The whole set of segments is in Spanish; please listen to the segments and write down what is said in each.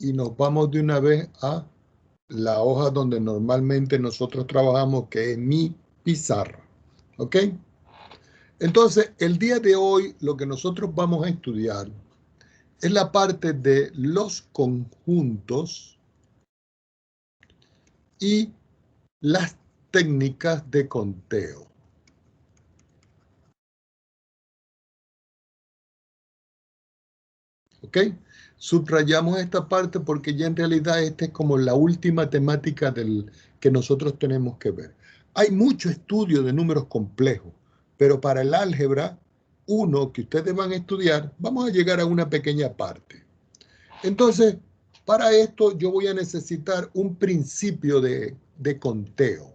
y nos vamos de una vez a la hoja donde normalmente nosotros trabajamos, que es mi pizarra. ¿Ok? Entonces, el día de hoy lo que nosotros vamos a estudiar es la parte de los conjuntos y las técnicas de conteo. ¿Ok? Subrayamos esta parte porque ya en realidad esta es como la última temática que nosotros tenemos que ver. Hay mucho estudio de números complejos, pero para el álgebra 1 que ustedes van a estudiar, vamos a llegar a una pequeña parte. Entonces, para esto yo voy a necesitar un principio de conteo.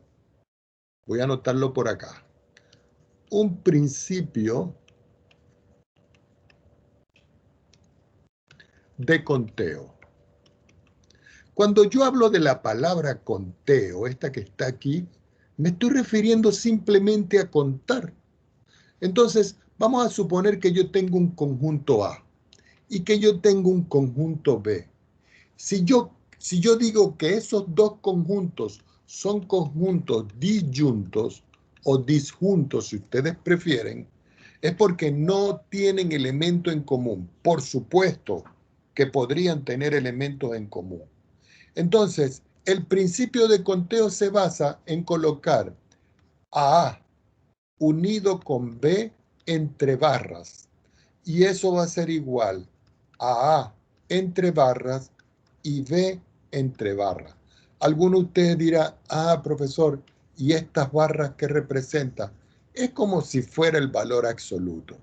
Voy a anotarlo por acá. Un principio de conteo. Cuando yo hablo de la palabra conteo, esta que está aquí, me estoy refiriendo simplemente a contar. Entonces, vamos a suponer que yo tengo un conjunto A y que yo tengo un conjunto B. Si yo digo que esos dos conjuntos son conjuntos disyuntos o disjuntos, si ustedes prefieren, es porque no tienen elemento en común. Por supuesto que podrían tener elementos en común. Entonces, el principio de conteo se basa en colocar a unido con B entre barras. Y eso va a ser igual a A entre barras y B entre barras. Alguno de ustedes dirá, profesor, ¿y estas barras qué representan? Es como si fuera el valor absoluto.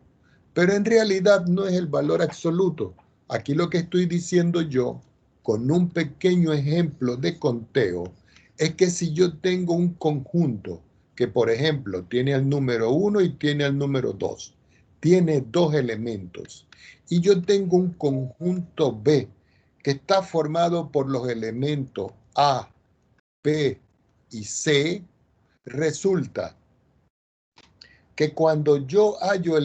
Pero en realidad no es el valor absoluto. Aquí lo que estoy diciendo yo, con un pequeño ejemplo de conteo, es que si yo tengo un conjunto que, por ejemplo, tiene el número 1 y tiene el número 2, tiene dos elementos, y yo tengo un conjunto B que está formado por los elementos A, B y C, resulta que cuando yo hallo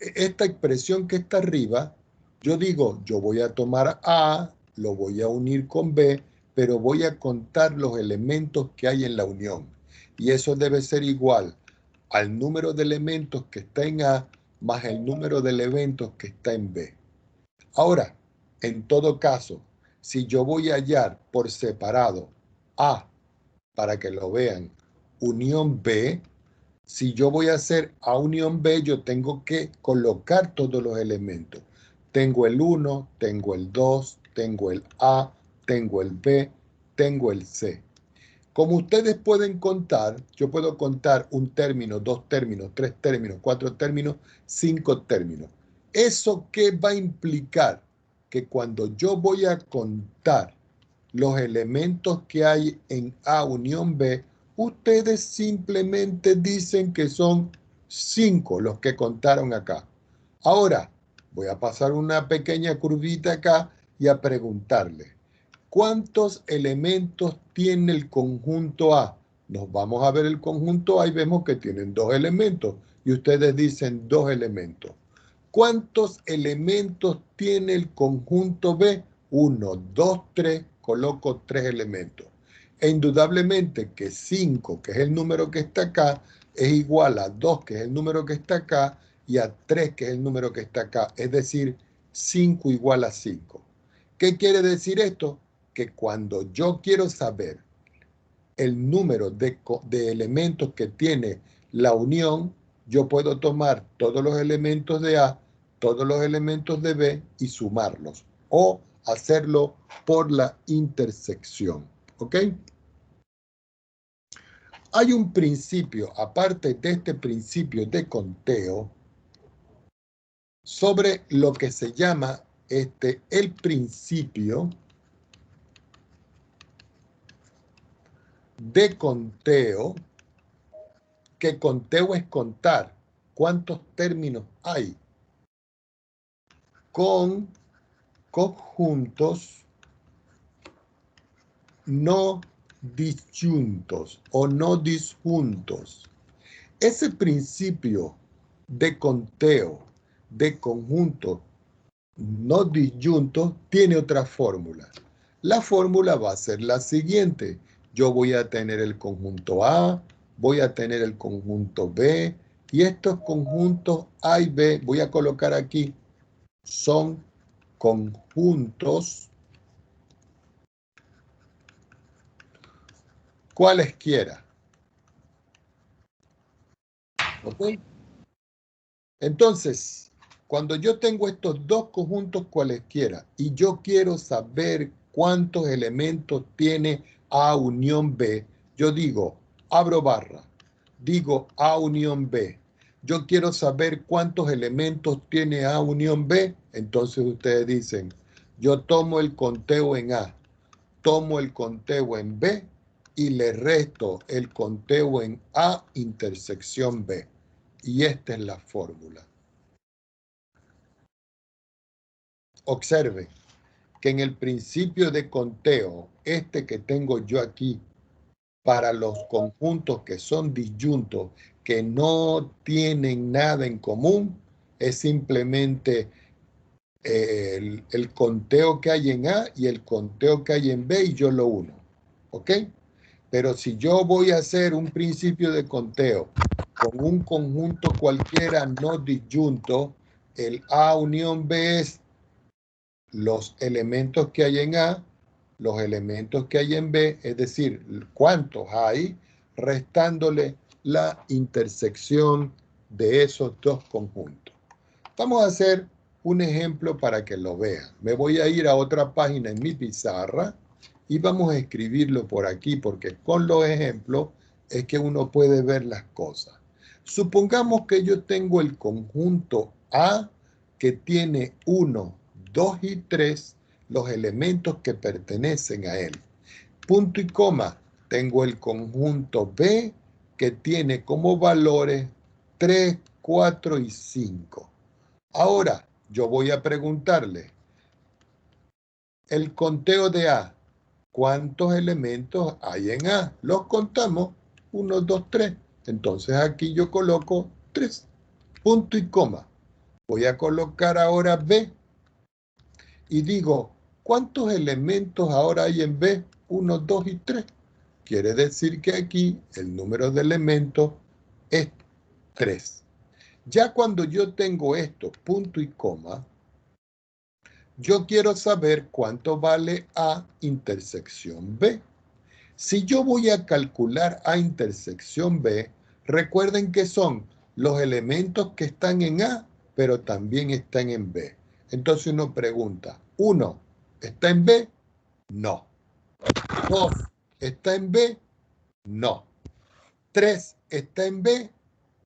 esta expresión que está arriba, yo digo, yo voy a tomar A, lo voy a unir con B, pero voy a contar los elementos que hay en la unión. Y eso debe ser igual al número de elementos que está en A más el número de elementos que está en B. Ahora, en todo caso, si yo voy a hallar por separado A, para que lo vean, unión B, si yo voy a hacer A unión B, yo tengo que colocar todos los elementos. Tengo el 1, tengo el 2, tengo el A, tengo el B, tengo el C. Como ustedes pueden contar, yo puedo contar un término, dos términos, tres términos, cuatro términos, cinco términos. ¿Eso qué va a implicar? Que cuando yo voy a contar los elementos que hay en A unión B, ustedes simplemente dicen que son 5 los que contaron acá. Ahora, voy a pasar una pequeña curvita acá y a preguntarle, ¿cuántos elementos tiene el conjunto A? Nos vamos a ver el conjunto A y vemos que tienen dos elementos. Y ustedes dicen dos elementos. ¿Cuántos elementos tiene el conjunto B? 1, 2, 3, coloco 3 elementos. E indudablemente que 5, que es el número que está acá, es igual a 2, que es el número que está acá, y a 3, que es el número que está acá. Es decir, 5 igual a 5. ¿Qué quiere decir esto? Que cuando yo quiero saber el número de elementos que tiene la unión, yo puedo tomar todos los elementos de A, todos los elementos de B y sumarlos, o hacerlo por la intersección. ¿Ok? Hay un principio, aparte de este principio de conteo, sobre lo que se llama el principio de conteo, que conteo es contar cuántos términos hay con conjuntos no disyuntos o no disjuntos. Ese principio de conteo de conjuntos no disyuntos tiene otra fórmula. La fórmula va a ser la siguiente. Yo voy a tener el conjunto A, voy a tener el conjunto B, y estos conjuntos A y B, voy a colocar aquí, son conjuntos cualesquiera. ¿Ok? Entonces, cuando yo tengo estos dos conjuntos cualesquiera y yo quiero saber cuántos elementos tiene A unión B, yo digo, abro barra, digo A unión B. Yo quiero saber cuántos elementos tiene A unión B, entonces ustedes dicen, yo tomo el conteo en A, tomo el conteo en B y le resto el conteo en A intersección B. Y esta es la fórmula. Observen que en el principio de conteo, este que tengo yo aquí, para los conjuntos que son disyuntos, que no tienen nada en común, es simplemente el conteo que hay en A y el conteo que hay en B y yo lo uno. ¿Ok? Pero si yo voy a hacer un principio de conteo con un conjunto cualquiera no disyunto, el A unión B es los elementos que hay en A, los elementos que hay en B, es decir, cuántos hay, restándole la intersección de esos dos conjuntos. Vamos a hacer un ejemplo para que lo vean. Me voy a ir a otra página en mi pizarra y vamos a escribirlo por aquí, porque con los ejemplos es que uno puede ver las cosas. Supongamos que yo tengo el conjunto A que tiene 1, 2 y 3, los elementos que pertenecen a él. Punto y coma, tengo el conjunto B que tiene como valores 3, 4 y 5. Ahora, yo voy a preguntarle, el conteo de A, ¿cuántos elementos hay en A? Los contamos, 1, 2, 3. Entonces aquí yo coloco 3, punto y coma. Voy a colocar ahora B y digo, ¿cuántos elementos ahora hay en B? 1, 2 y 3. Quiere decir que aquí el número de elementos es 3. Ya cuando yo tengo esto, punto y coma, yo quiero saber cuánto vale A intersección B. Si yo voy a calcular A intersección B, recuerden que son los elementos que están en A, pero también están en B. Entonces uno pregunta, 1, ¿está en B? No. 2, ¿está en B? No. 3, ¿está en B?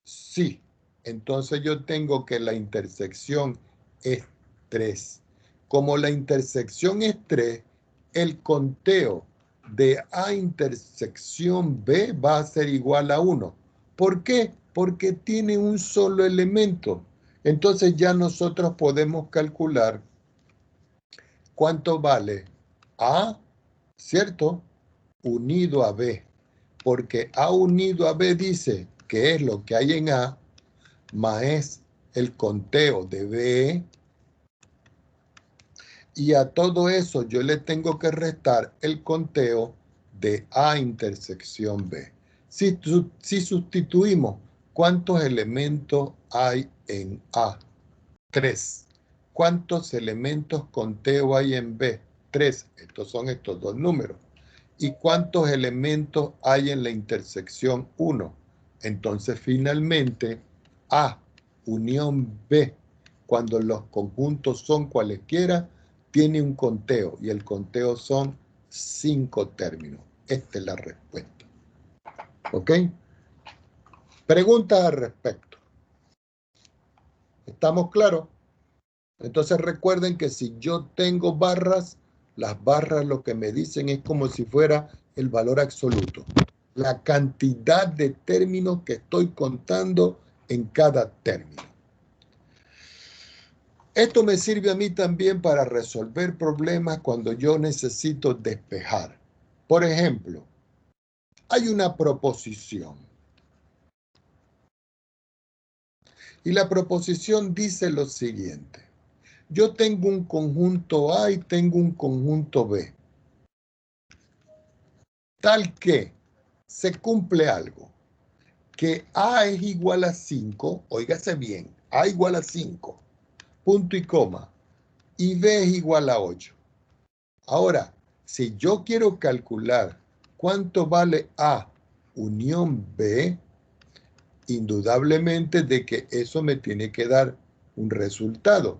Sí. Entonces yo tengo que la intersección es 3. Como la intersección es 3, el conteo de A intersección B va a ser igual a 1. ¿Por qué? Porque tiene un solo elemento. Entonces ya nosotros podemos calcular cuánto vale A, ¿cierto? Unido a B. Porque A unido a B dice que es lo que hay en A, más es el conteo de B, y a todo eso yo le tengo que restar el conteo de A intersección B. Si sustituimos, ¿cuántos elementos hay en A? 3. ¿Cuántos elementos conteo hay en B? 3. Estos son estos dos números. ¿Y cuántos elementos hay en la intersección 1? Entonces, finalmente, A unión B, cuando los conjuntos son cualesquiera, tiene un conteo, y el conteo son 5 términos. Esta es la respuesta. ¿Ok? Preguntas al respecto. ¿Estamos claros? Entonces recuerden que si yo tengo barras, las barras lo que me dicen es como si fuera el valor absoluto. La cantidad de términos que estoy contando en cada término. Esto me sirve a mí también para resolver problemas cuando yo necesito despejar. Por ejemplo, hay una proposición. Y la proposición dice lo siguiente. Yo tengo un conjunto A y tengo un conjunto B. tal que se cumple algo, que A es igual a 5, óigase bien, A igual a 5, punto y coma, y B es igual a 8. Ahora, si yo quiero calcular cuánto vale A unión B, indudablemente de que eso me tiene que dar un resultado.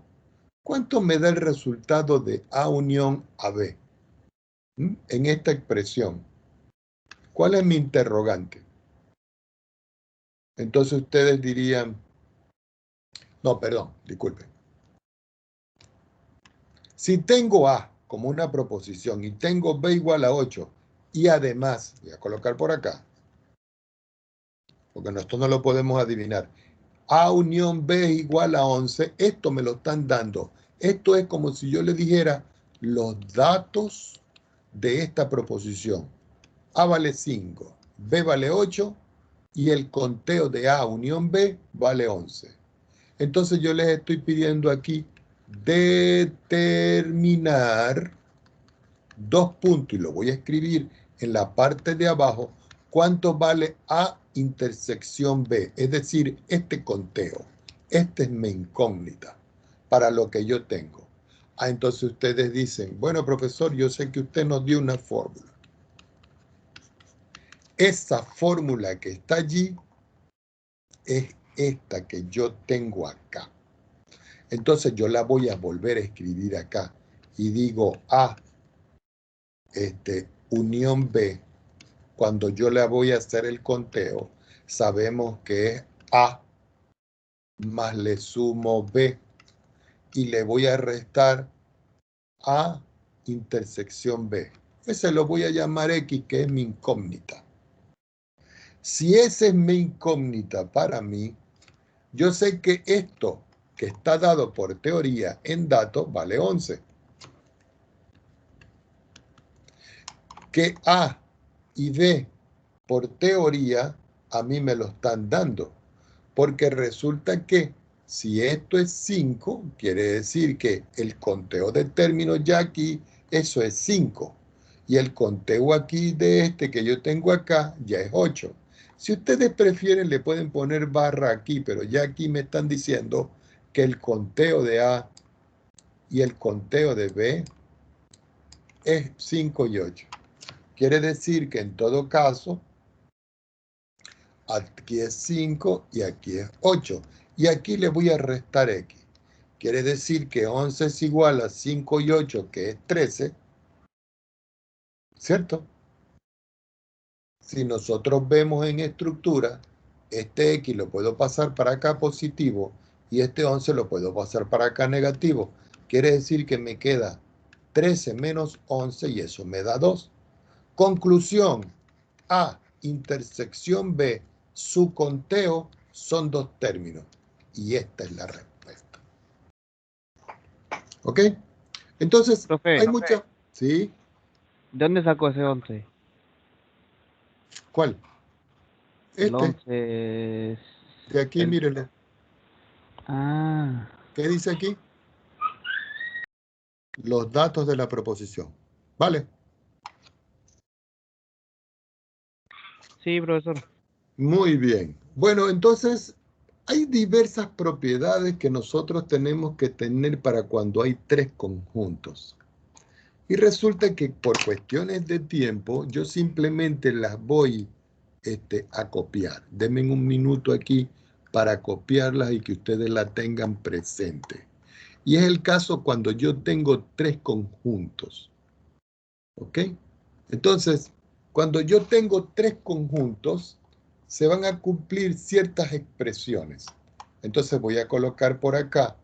¿Cuánto me da el resultado de A unión a B? En esta expresión. ¿Cuál es mi interrogante? Entonces ustedes dirían, no, perdón, disculpen. Si tengo A como una proposición y tengo B igual a 8 y además, voy a colocar por acá, porque esto no lo podemos adivinar, A unión B es igual a 11, esto me lo están dando. Esto es como si yo le dijera los datos de esta proposición. A vale 5, B vale 8 y el conteo de A unión B vale 11. Entonces yo les estoy pidiendo aquí determinar dos puntos, y lo voy a escribir en la parte de abajo, cuánto vale A intersección B, es decir, este conteo. Esta es mi incógnita para lo que yo tengo. Entonces ustedes dicen, bueno, profesor, yo sé que usted nos dio una fórmula. Esa fórmula que está allí es esta que yo tengo acá. Entonces yo la voy a volver a escribir acá y digo A unión B. Cuando yo le voy a hacer el conteo, sabemos que es A más le sumo B y le voy a restar A intersección B. Ese lo voy a llamar X, que es mi incógnita. Si esa es mi incógnita para mí, yo sé que esto que está dado por teoría en datos vale 11. Que A y B por teoría a mí me lo están dando. Porque resulta que si esto es 5, quiere decir que el conteo de términos ya aquí, eso es 5. Y el conteo aquí de este que yo tengo acá ya es 8. Si ustedes prefieren, le pueden poner barra aquí, pero ya aquí me están diciendo que el conteo de A y el conteo de B es 5 y 8. Quiere decir que en todo caso, aquí es 5 y aquí es 8. Y aquí le voy a restar X. Quiere decir que 11 es igual a 5 y 8, que es 13. ¿Cierto? Si nosotros vemos en estructura, este X lo puedo pasar para acá positivo y este 11 lo puedo pasar para acá negativo. Quiere decir que me queda 13 menos 11 y eso me da 2. Conclusión. A intersección B, su conteo son dos términos. Y esta es la respuesta. ¿Ok? Entonces, Profe, hay mucha... ¿Sí? ¿de dónde sacó ese 11? ¿Cuál? El Este. 11 es... De aquí, El... mírenlo. Ah, ¿Qué dice aquí? Los datos de la proposición. ¿Vale? sí, profesor. Muy bien. Bueno, entonces, hay diversas propiedades que nosotros tenemos que tener para cuando hay tres conjuntos. Y resulta que por cuestiones de tiempo, yo simplemente las voy a copiar. Denme un minuto aquí para copiarlas y que ustedes la tengan presente. Y es el caso cuando yo tengo tres conjuntos. ¿Ok? Entonces, cuando yo tengo tres conjuntos, se van a cumplir ciertas expresiones. Entonces voy a colocar por acá.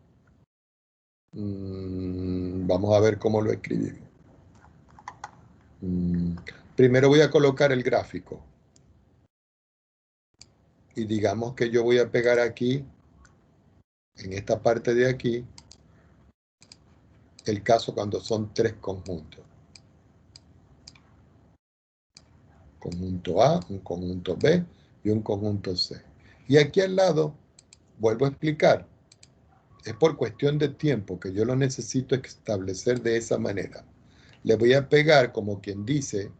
Vamos a ver cómo lo escribimos. Primero voy a colocar el gráfico. Y digamos que yo voy a pegar aquí, en esta parte de aquí, el caso cuando son tres conjuntos. Conjunto A, un conjunto B y un conjunto C. Y aquí al lado, vuelvo a explicar, es por cuestión de tiempo que yo lo necesito establecer de esa manera. Le voy a pegar, como quien dice,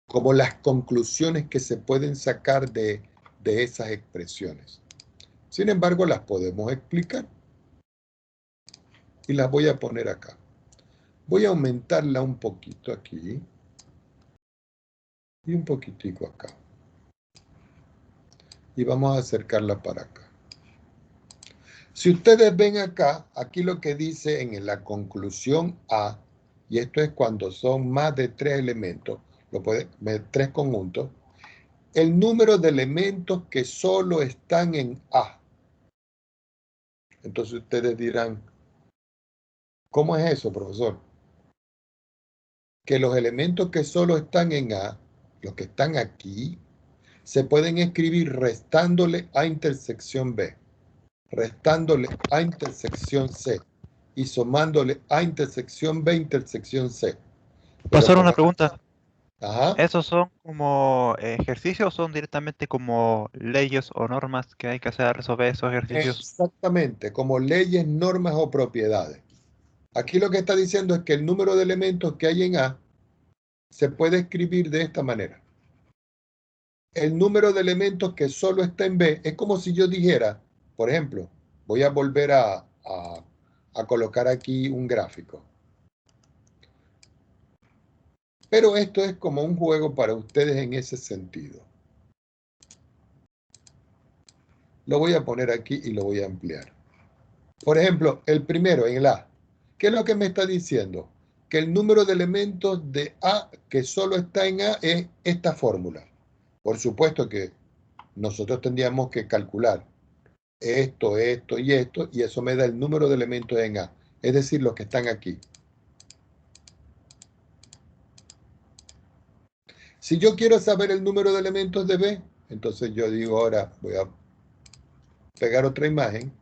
como las conclusiones que se pueden sacar de esas expresiones. Sin embargo, las podemos explicar y las voy a poner acá. Voy a aumentarla un poquito aquí y un poquitico acá. Y vamos a acercarla para acá. Si ustedes ven acá, aquí lo que dice en la conclusión A, y esto es cuando son más de 3 elementos, lo pueden ver 3 conjuntos, el número de elementos que solo están en A. Entonces ustedes dirán, ¿cómo es eso, profesor? Que los elementos que solo están en A, los que están aquí, se pueden escribir restándole A intersección B, restándole A intersección C y sumándole A intersección B intersección C. Pero Pasar como... una pregunta. Ajá. ¿Esos son como ejercicios o son directamente como leyes o normas que hay que hacer resolver esos ejercicios? Exactamente, como leyes, normas o propiedades. Aquí lo que está diciendo es que el número de elementos que hay en A se puede escribir de esta manera. El número de elementos que solo está en B es como si yo dijera, por ejemplo, voy a volver a colocar aquí un gráfico. Pero esto es como un juego para ustedes en ese sentido. Lo voy a poner aquí y lo voy a ampliar. Por ejemplo, el primero en el A. ¿Qué es lo que me está diciendo? Que el número de elementos de A que solo está en A es esta fórmula. Por supuesto que nosotros tendríamos que calcular esto, esto y esto, y eso me da el número de elementos en A. Es decir, los que están aquí. Si yo quiero saber el número de elementos de B, entonces yo digo ahora, voy a pegar otra imagen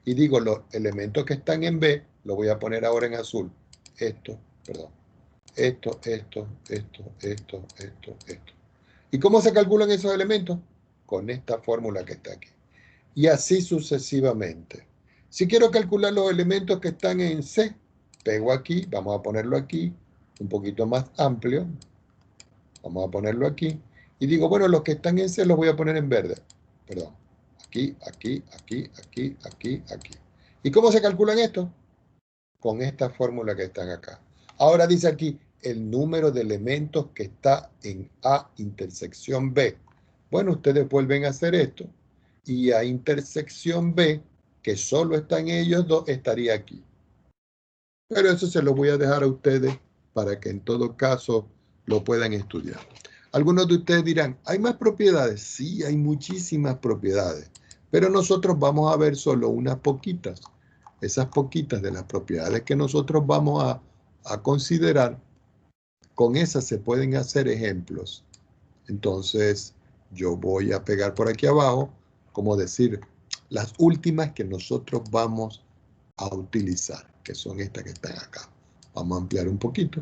y digo los elementos que están en B, lo voy a poner ahora en azul. Esto, perdón. Esto. ¿Y cómo se calculan esos elementos? Con esta fórmula que está aquí. Y así sucesivamente. Si quiero calcular los elementos que están en C, pego aquí, vamos a ponerlo aquí, un poquito más amplio. Vamos a ponerlo aquí. Y digo, bueno, los que están en C los voy a poner en verde. Perdón. Aquí. ¿Y cómo se calculan esto? Con esta fórmula que están acá. Ahora dice aquí el número de elementos que está en A intersección B. Bueno, ustedes vuelven a hacer esto y A intersección B, que solo están ellos dos, estaría aquí. Pero eso se lo voy a dejar a ustedes para que en todo caso lo puedan estudiar. Algunos de ustedes dirán, ¿hay más propiedades? Sí, hay muchísimas propiedades, pero nosotros vamos a ver solo unas poquitas. Esas poquitas de las propiedades que nosotros vamos a considerar, con esas se pueden hacer ejemplos. Entonces, yo voy a pegar por aquí abajo, como decir, las últimas que nosotros vamos a utilizar, que son estas que están acá. Vamos a ampliar un poquito.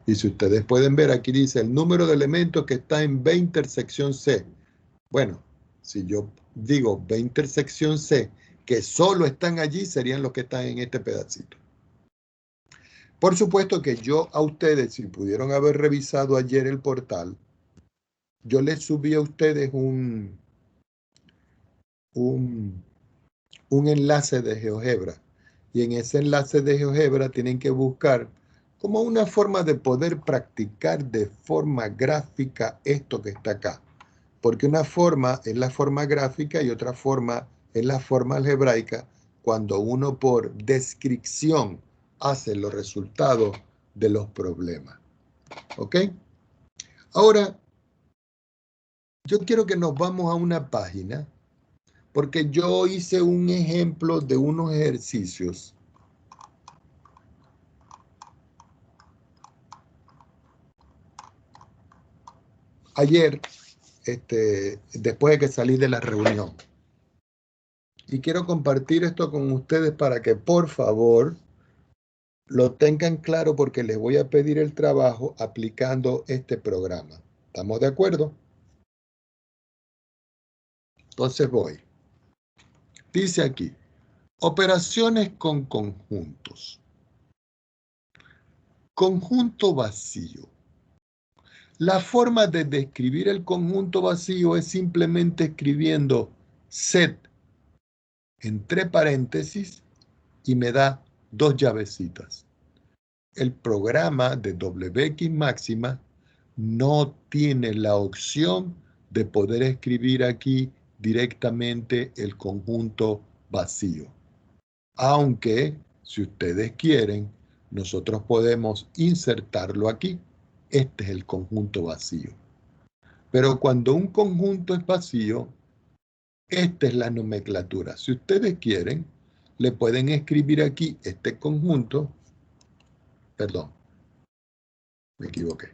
Y si ustedes pueden ver, aquí dice el número de elementos que está en B intersección C. Bueno, si yo digo B intersección C, que solo están allí, serían los que están en este pedacito. Por supuesto que yo a ustedes, si pudieron haber revisado ayer el portal, yo les subí a ustedes un enlace de GeoGebra. Y en ese enlace de GeoGebra tienen que buscar como una forma de poder practicar de forma gráfica esto que está acá. Porque una forma es la forma gráfica y otra forma es la forma algebraica cuando uno por descripción hace los resultados de los problemas. ¿Ok? Ahora, yo quiero que nos vamos a una página porque yo hice un ejemplo de unos ejercicios. Ayer, después de que salí de la reunión. Y quiero compartir esto con ustedes para que, por favor, lo tengan claro porque les voy a pedir el trabajo aplicando este programa. ¿Estamos de acuerdo? Entonces voy. Dice aquí, operaciones con conjuntos. Conjunto vacío. La forma de describir el conjunto vacío es simplemente escribiendo set entre paréntesis y me da dos llavecitas. El programa de WX máxima no tiene la opción de poder escribir aquí directamente el conjunto vacío. Aunque, si ustedes quieren, nosotros podemos insertarlo aquí. Este es el conjunto vacío. Pero cuando un conjunto es vacío, esta es la nomenclatura. Si ustedes quieren, le pueden escribir aquí este conjunto. Perdón, me equivoqué.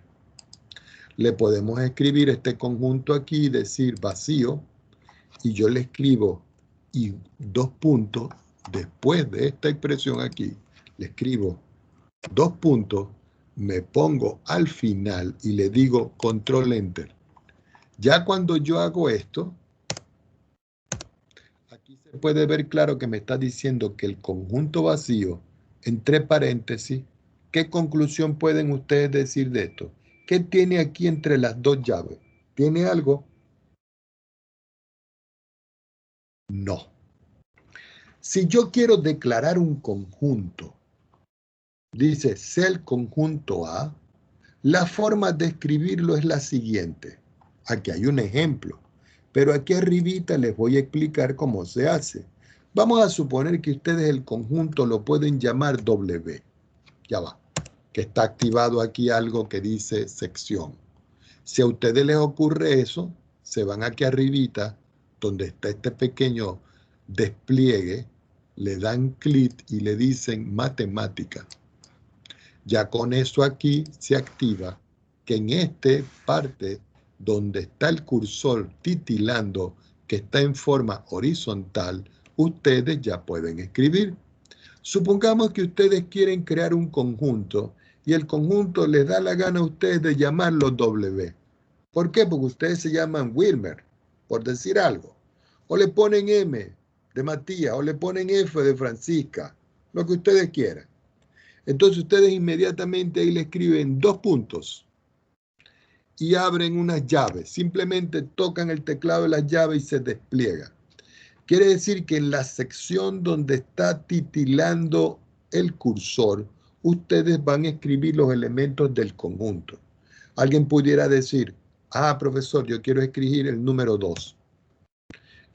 Le podemos escribir este conjunto aquí y decir vacío. Y yo le escribo y dos puntos. Después de esta expresión aquí, le escribo dos puntos, me pongo al final y le digo control enter. Ya cuando yo hago esto, aquí se puede ver claro que me está diciendo que el conjunto vacío, entre paréntesis, ¿qué conclusión pueden ustedes decir de esto? ¿Qué tiene aquí entre las dos llaves? ¿Tiene algo? No. Si yo quiero declarar un conjunto, dice el conjunto A, la forma de escribirlo es la siguiente. Aquí hay un ejemplo, pero aquí arribita les voy a explicar cómo se hace. Vamos a suponer que ustedes el conjunto lo pueden llamar W. Ya va, que está activado aquí algo que dice sección. Si a ustedes les ocurre eso, se van aquí arribita, donde está este pequeño despliegue, le dan clic y le dicen matemática. Ya con eso aquí se activa que en esta parte donde está el cursor titilando que está en forma horizontal, ustedes ya pueden escribir. Supongamos que ustedes quieren crear un conjunto y el conjunto les da la gana a ustedes de llamarlo W. ¿Por qué? Porque ustedes se llaman Wilmer, por decir algo. O le ponen M de Matías, o le ponen F de Francisca, lo que ustedes quieran. Entonces ustedes inmediatamente ahí le escriben dos puntos y abren unas llaves. Simplemente tocan el teclado de las llaves y se despliega. Quiere decir que en la sección donde está titilando el cursor, ustedes van a escribir los elementos del conjunto. Alguien pudiera decir, ah, profesor, yo quiero escribir el número 2.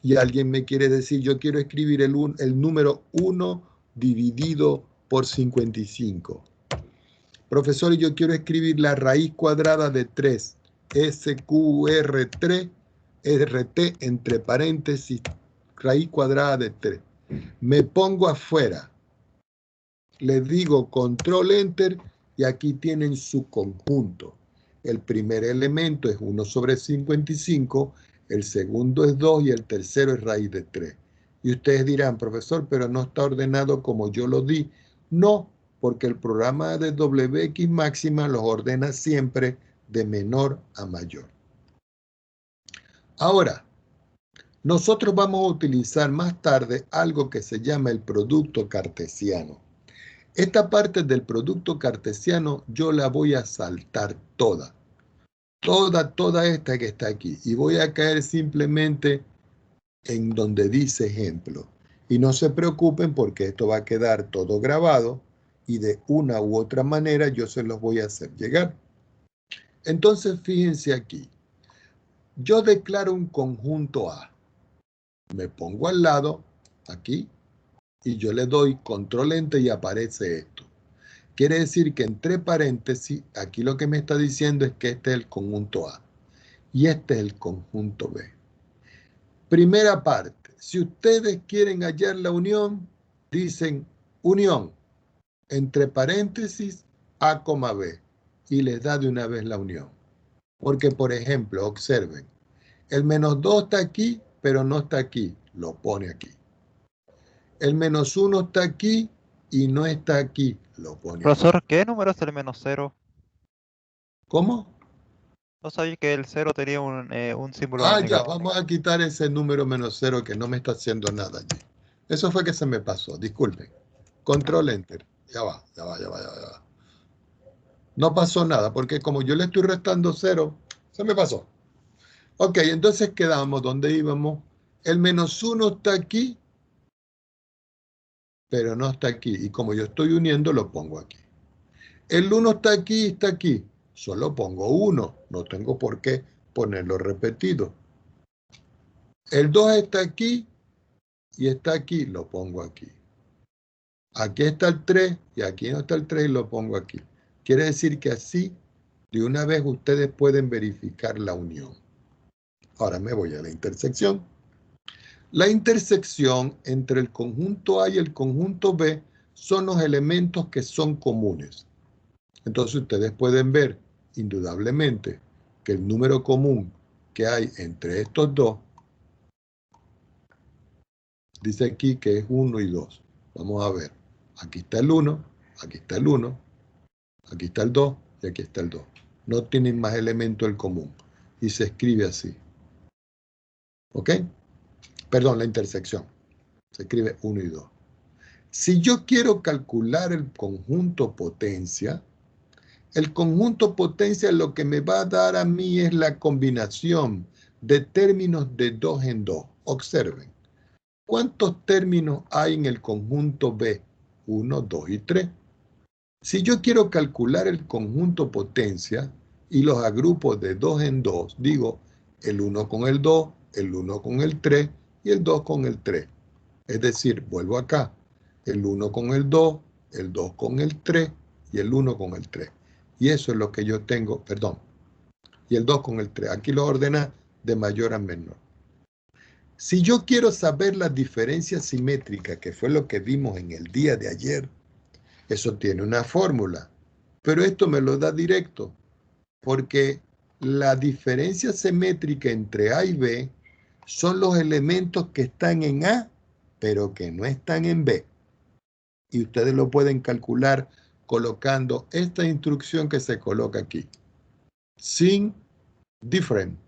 Y alguien me quiere decir, yo quiero escribir el número 1 dividido por 55. Profesor, yo quiero escribir la raíz cuadrada de 3, SQR3, RT, entre paréntesis, raíz cuadrada de 3. Me pongo afuera, les digo control enter y aquí tienen su conjunto. El primer elemento es 1 sobre 55, el segundo es 2 y el tercero es raíz de 3. Y ustedes dirán, profesor, pero no está ordenado como yo lo di. No, porque el programa de WX máxima los ordena siempre de menor a mayor. Ahora, nosotros vamos a utilizar más tarde algo que se llama el producto cartesiano. Esta parte del producto cartesiano yo la voy a saltar toda. Toda esta que está aquí. Y voy a caer simplemente en donde dice ejemplo. Y no se preocupen porque esto va a quedar todo grabado y de una u otra manera yo se los voy a hacer llegar. Entonces fíjense aquí. Yo declaro un conjunto A. Me pongo al lado, aquí, y yo le doy control enter y aparece esto. Quiere decir que entre paréntesis, aquí lo que me está diciendo es que este es el conjunto A y este es el conjunto B. Primera parte, si ustedes quieren hallar la unión, dicen unión, entre paréntesis, A, B, y les da de una vez la unión. Porque, por ejemplo, observen, el menos 2 está aquí, pero no está aquí, lo pone aquí. El menos 1 está aquí y no está aquí, lo pone aquí. Profesor, ¿qué número es el menos 0? ¿Cómo? No sabía que el 0 tenía un símbolo Ah, ya, negativo. vamos a quitar ese número menos 0 que no me está haciendo nada allí. Eso fue que se me pasó, disculpen. Control Enter. Ya va. No pasó nada, porque como yo le estoy restando 0, se me pasó. Ok, entonces quedamos donde íbamos. El -1 está aquí, pero no está aquí. Y como yo estoy uniendo, lo pongo aquí. El 1 está aquí, está aquí. Solo pongo 1. No tengo por qué ponerlo repetido. El 2 está aquí y está aquí. Lo pongo aquí. Aquí está el 3 y aquí no está el 3 y lo pongo aquí. Quiere decir que así, de una vez, ustedes pueden verificar la unión. Ahora me voy a la intersección. La intersección entre el conjunto A y el conjunto B son los elementos que son comunes. Entonces ustedes pueden ver, indudablemente, que el número común que hay entre estos dos, dice aquí que es 1 y 2. Vamos a ver. Aquí está el 1, aquí está el 1, aquí está el 2 y aquí está el 2. No tienen más elementos en común. Y se escribe así. ¿Ok? Perdón, la intersección. Se escribe 1 y 2. Si yo quiero calcular el conjunto potencia lo que me va a dar a mí es la combinación de términos de 2 en 2. Observen. ¿Cuántos términos hay en el conjunto B? 1, 2 y 3. Si yo quiero calcular el conjunto potencia y los agrupo de 2 en 2, digo el 1 con el 2, el 1 con el 3 y el 2 con el 3. Es decir, vuelvo acá, el 1 con el 2, el 2 con el 3 y el 1 con el 3. Y eso es lo que yo tengo, perdón, y el 2 con el 3. Aquí lo ordena de mayor a menor. Si yo quiero saber la diferencia simétrica, que fue lo que vimos en el día de ayer, eso tiene una fórmula, pero esto me lo da directo, porque la diferencia simétrica entre A y B son los elementos que están en A, pero que no están en B. Y ustedes lo pueden calcular colocando esta instrucción que se coloca aquí. Sin different.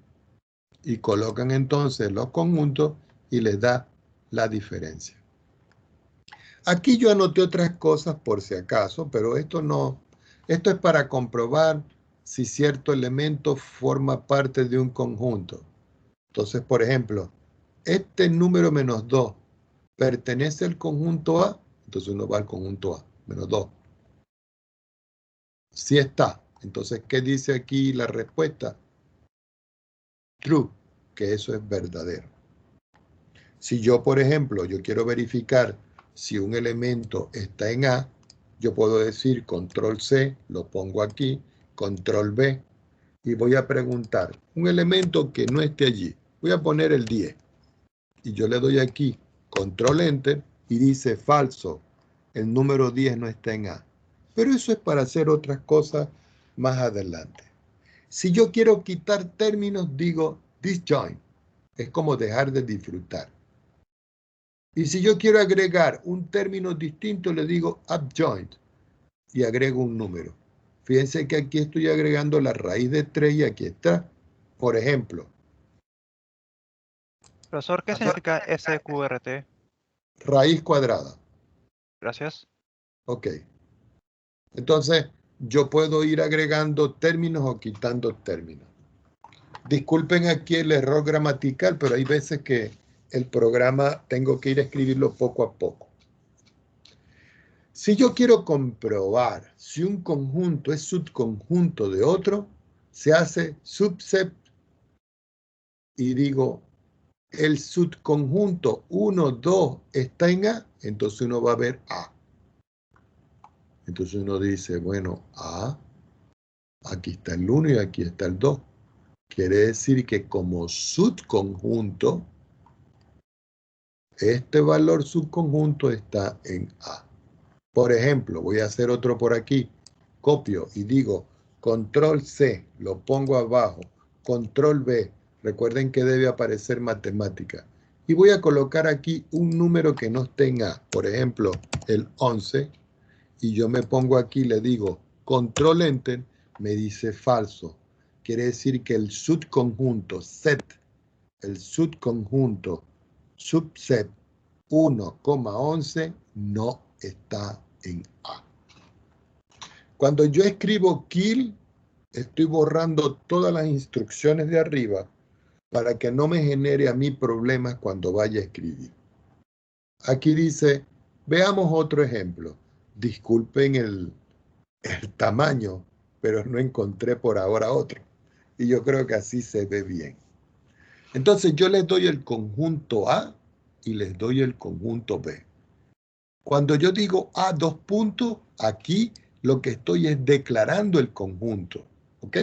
Y colocan entonces los conjuntos y les da la diferencia. Aquí yo anoté otras cosas por si acaso, pero esto no. Esto es para comprobar si cierto elemento forma parte de un conjunto. Entonces, por ejemplo, este número -2 pertenece al conjunto A, entonces uno va al conjunto A, -2. Sí está. Entonces, ¿qué dice aquí la respuesta? True, que eso es verdadero. Si yo, por ejemplo, yo quiero verificar si un elemento está en A, yo puedo decir control C, lo pongo aquí, control B, y voy a preguntar un elemento que no esté allí. Voy a poner el 10. Y yo le doy aquí, control enter, y dice falso, el número 10 no está en A. Pero eso es para hacer otras cosas más adelante. Si yo quiero quitar términos, digo disjoint. Es como dejar de disfrutar. Y si yo quiero agregar un término distinto, le digo adjoint y agrego un número. Fíjense que aquí estoy agregando la raíz de 3 y aquí está. Por ejemplo, Profesor, ¿qué significa SQRT? raíz cuadrada. Gracias. Ok. Entonces, yo puedo ir agregando términos o quitando términos. Disculpen aquí el error gramatical, pero hay veces que el programa tengo que ir a escribirlo poco a poco. Si yo quiero comprobar si un conjunto es subconjunto de otro, se hace subset y digo, el subconjunto 1, 2 está en A, entonces uno va a ver A. Entonces uno dice, bueno, A, aquí está el 1 y aquí está el 2. Quiere decir que como subconjunto, este valor subconjunto está en A. Por ejemplo, voy a hacer otro por aquí. Copio y digo control C, lo pongo abajo, control B. Recuerden que debe aparecer matemática. Y voy a colocar aquí un número que no esté en A. Por ejemplo, el 11. Y yo me pongo aquí, le digo control Enter, me dice falso. Quiere decir que el subconjunto set, el subconjunto subset 1,11 no está en A. Cuando yo escribo kill, estoy borrando todas las instrucciones de arriba para que no me genere a mí problemas cuando vaya a escribir. Aquí dice, veamos otro ejemplo. Disculpen el tamaño, pero no encontré por ahora otro. Y yo creo que así se ve bien. Entonces yo les doy el conjunto A y les doy el conjunto B. Cuando yo digo A dos puntos, aquí lo que estoy es declarando el conjunto. ¿Ok?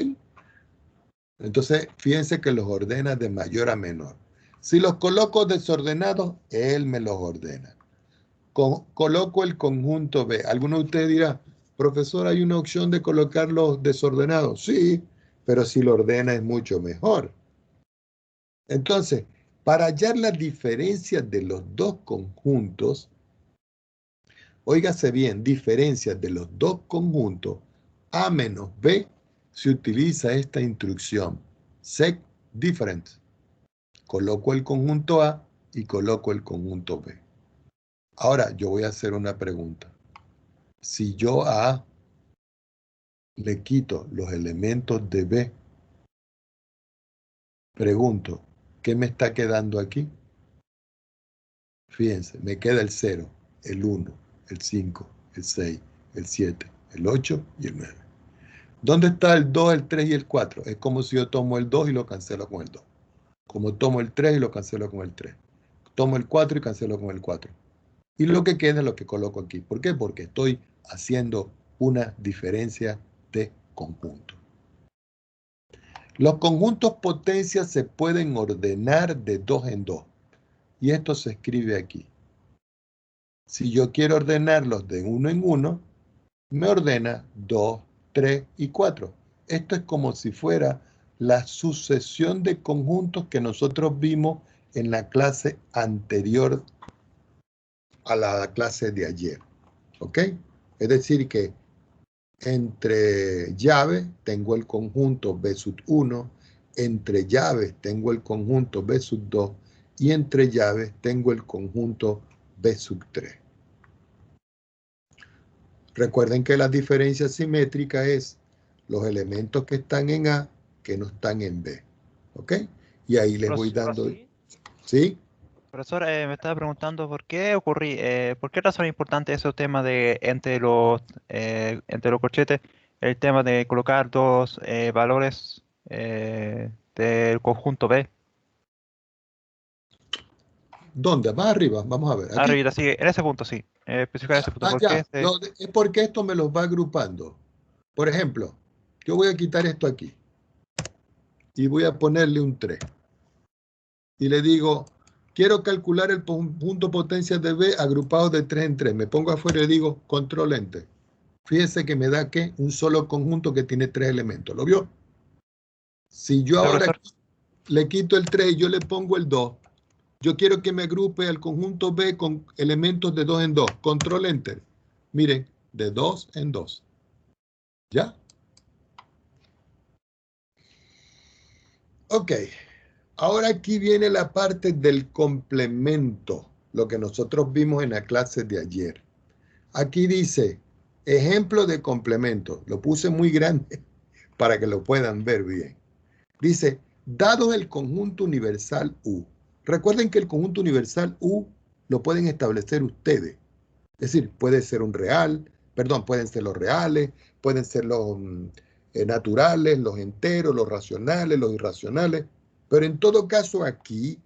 Entonces, fíjense que los ordena de mayor a menor. Si los coloco desordenados, él me los ordena. Coloco el conjunto B. Alguno de ustedes dirá, profesor, ¿hay una opción de colocarlos desordenados? Sí, pero si lo ordena es mucho mejor. Entonces, para hallar las diferencias de los dos conjuntos, óigase bien, diferencias de los dos conjuntos, A menos B, se utiliza esta instrucción, sec difference. Coloco el conjunto A y coloco el conjunto B. Ahora, yo voy a hacer una pregunta. Si yo a A le quito los elementos de B, pregunto, ¿qué me está quedando aquí? Fíjense, me queda el 0, el 1, el 5, el 6, el 7, el 8 y el 9. ¿Dónde está el 2, el 3 y el 4? Es como si yo tomo el 2 y lo cancelo con el 2. Como tomo el 3 y lo cancelo con el 3. Tomo el 4 y cancelo con el 4. Y lo que queda es lo que coloco aquí. ¿Por qué? Porque estoy haciendo una diferencia de conjunto. Los conjuntos potencias se pueden ordenar de 2 en 2. Y esto se escribe aquí. Si yo quiero ordenarlos de 1 en 1, me ordena 2, 3 y 4. Esto es como si fuera la sucesión de conjuntos que nosotros vimos en la clase anterior a la clase de ayer. ¿Ok? Es decir que entre llaves tengo el conjunto B sub 1, entre llaves tengo el conjunto B sub 2 y entre llaves tengo el conjunto B sub 3. Recuerden que la diferencia simétrica es los elementos que están en A que no están en B. ¿Ok? Y ahí les voy dando... ¿Sí? Profesor, me estaba preguntando por qué razón es importante ese tema de entre los corchetes, el tema de colocar dos valores del conjunto B. ¿Dónde? Más arriba. Vamos a ver. Aquí. Arriba, sí, en ese punto sí. Especificar ese punto. ¿Por qué Ya. No, es porque esto me los va agrupando. Por ejemplo, yo voy a quitar esto aquí. Y voy a ponerle un 3. Y le digo, quiero calcular el punto potencia de B agrupado de 3 en 3. Me pongo afuera y le digo, control enter. Fíjese que me da que un solo conjunto que tiene 3 elementos. ¿Lo vio? Si yo ahora le quito el 3 y yo le pongo el 2, yo quiero que me agrupe al conjunto B con elementos de 2 en 2. Control enter. Miren, de 2 en 2. ¿Ya? Ok. Ahora aquí viene la parte del complemento, lo que nosotros vimos en la clase de ayer. Aquí dice, ejemplo de complemento. Lo puse muy grande para que lo puedan ver bien. Dice, dado el conjunto universal U. Recuerden que el conjunto universal U lo pueden establecer ustedes. Es decir, puede ser un real, pueden ser los reales, pueden ser los naturales, los enteros, los racionales, los irracionales. Pero en todo caso aquí,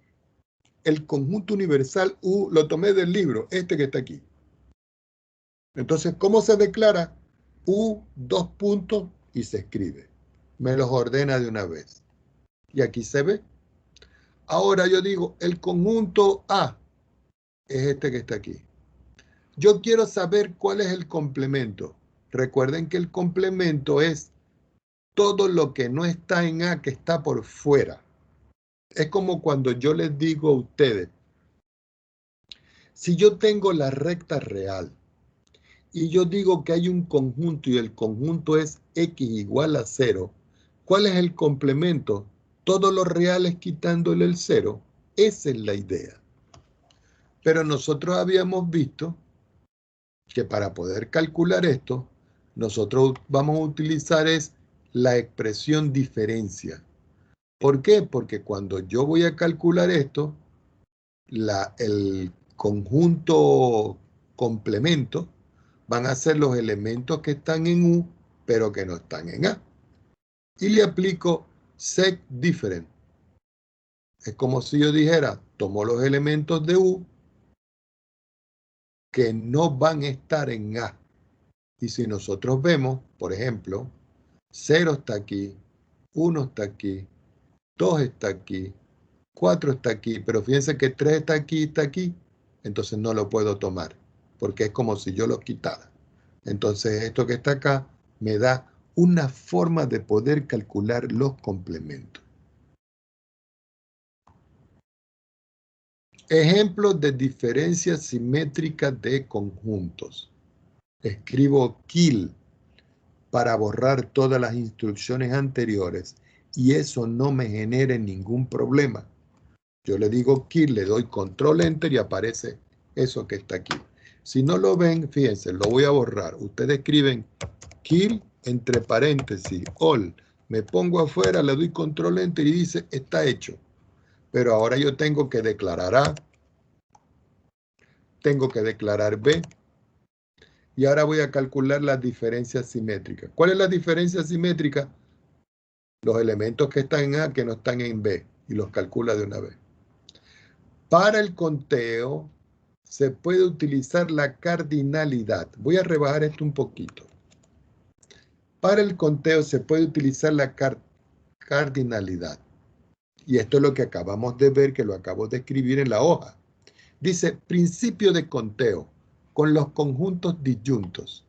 el conjunto universal U lo tomé del libro, este que está aquí. Entonces, ¿cómo se declara? U, dos puntos, y se escribe. Me los ordena de una vez. Y aquí se ve. Ahora yo digo, el conjunto A es este que está aquí. Yo quiero saber cuál es el complemento. Recuerden que el complemento es todo lo que no está en A que está por fuera. Es como cuando yo les digo a ustedes, si yo tengo la recta real y yo digo que hay un conjunto y el conjunto es X igual a 0, ¿cuál es el complemento? Todos los reales quitándole el 0. Esa es la idea. Pero nosotros habíamos visto que para poder calcular esto, nosotros vamos a utilizar es la expresión diferencia. ¿Por qué? Porque cuando yo voy a calcular esto, el conjunto complemento van a ser los elementos que están en U, pero que no están en A. Y le aplico sec different. Es como si yo dijera, tomo los elementos de U que no van a estar en A. Y si nosotros vemos, por ejemplo, 0 está aquí, 1 está aquí, 2 está aquí, 4 está aquí, pero fíjense que 3 está aquí, entonces no lo puedo tomar, porque es como si yo lo quitara. Entonces esto que está acá me da una forma de poder calcular los complementos. Ejemplos de diferencias simétricas de conjuntos. Escribo kill para borrar todas las instrucciones anteriores y eso no me genere ningún problema. Yo le digo kill, le doy control enter y aparece eso que está aquí. Si no lo ven, fíjense, lo voy a borrar. Ustedes escriben kill entre paréntesis all. Me pongo afuera, le doy control enter y dice está hecho. Pero ahora yo tengo que declarar A, tengo que declarar B, y ahora voy a calcular las diferencias simétricas. ¿Cuál es la diferencia simétrica? Los elementos que están en A que no están en B, y los calcula de una vez. Para el conteo se puede utilizar la cardinalidad. Voy a rebajar esto un poquito. Para el conteo se puede utilizar la cardinalidad. Y esto es lo que acabamos de ver, que lo acabo de escribir en la hoja. Dice, principio de conteo con los conjuntos disyuntos.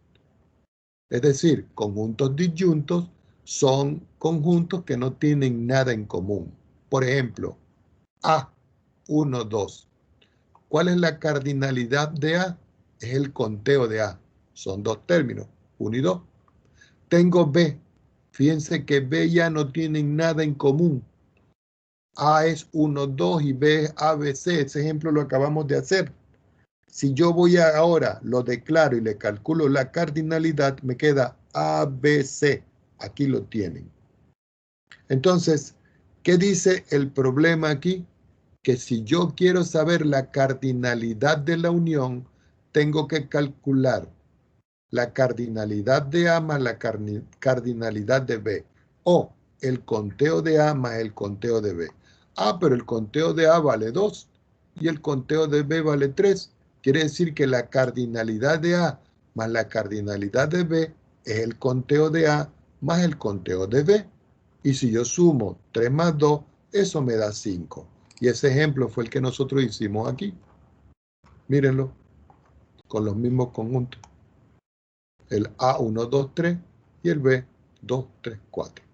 Es decir, conjuntos disyuntos son conjuntos que no tienen nada en común. Por ejemplo, A, 1, 2. ¿Cuál es la cardinalidad de A? Es el conteo de A. Son dos términos, 1 y 2. Tengo B. Fíjense que B ya no tienen nada en común. A es 1, 2 y B es ABC. Ese ejemplo lo acabamos de hacer. Si yo voy ahora, lo declaro y le calculo la cardinalidad, me queda ABC. Aquí lo tienen. Entonces, ¿qué dice el problema aquí? Que si yo quiero saber la cardinalidad de la unión, tengo que calcular la cardinalidad de A más la cardinalidad de B. O el conteo de A más el conteo de B. Ah, pero el conteo de A vale 2 y el conteo de B vale 3. Quiere decir que la cardinalidad de A más la cardinalidad de B es el conteo de A más el conteo de B. Y si yo sumo 3 más 2, eso me da 5. Y ese ejemplo fue el que nosotros hicimos aquí. Mírenlo, con los mismos conjuntos. El A, 1, 2, 3 y el B, 2, 3, 4.